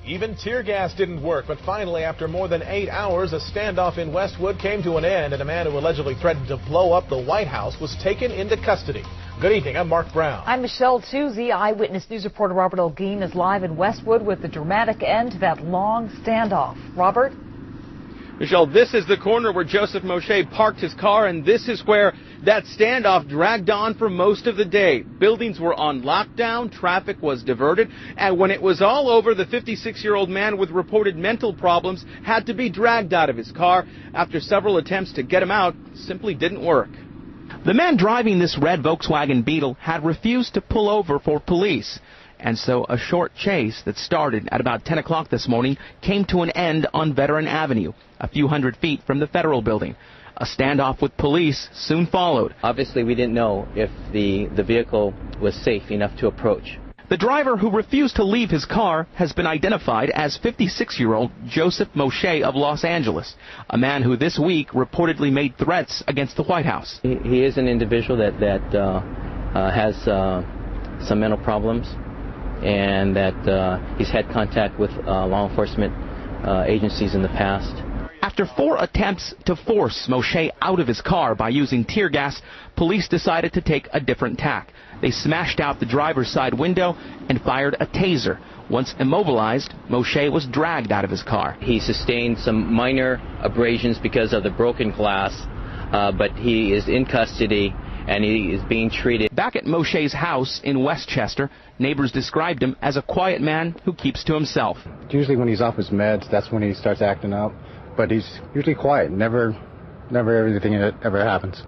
Even tear gas didn't work, but finally, after more than 8 hours, a standoff in Westwood came to an end, and a man who allegedly threatened to blow up the White House was taken into custody. Good evening. I'm Mark Brown. I'm Michelle Tuesey. Eyewitness News reporter Robert Olguin is live in Westwood with the dramatic end to that long standoff. Robert? Michelle, this is the corner where Joseph Moshe parked his car, and this is where that standoff dragged on for most of the day. Buildings were on lockdown, traffic was diverted, and when it was all over, the 56-year-old man with reported mental problems had to be dragged out of his car after several attempts to get him out simply didn't work. The man driving this red Volkswagen Beetle had refused to pull over for police. And so a short chase that started at about 10 o'clock this morning came to an end on Veteran Avenue, a few hundred feet from the Federal Building. A standoff with police soon followed. Obviously, we didn't know if the vehicle was safe enough to approach. The driver who refused to leave his car has been identified as 56-year-old Joseph Moshe of Los Angeles, a man who this week reportedly made threats against the White House. He is an individual that has some mental problems, and that he's had contact with law enforcement agencies in the past. After 4 attempts to force Moshe out of his car by using tear gas, police decided to take a different tack. They smashed out the driver's side window and fired a taser. Once immobilized, Moshe was dragged out of his car. He sustained some minor abrasions because of the broken glass, but he is in custody and he is being treated. Back at Moshe's house in Westchester, neighbors described him as a quiet man who keeps to himself. Usually when he's off his meds, that's when he starts acting up. But he's usually quiet. Never everything ever happens.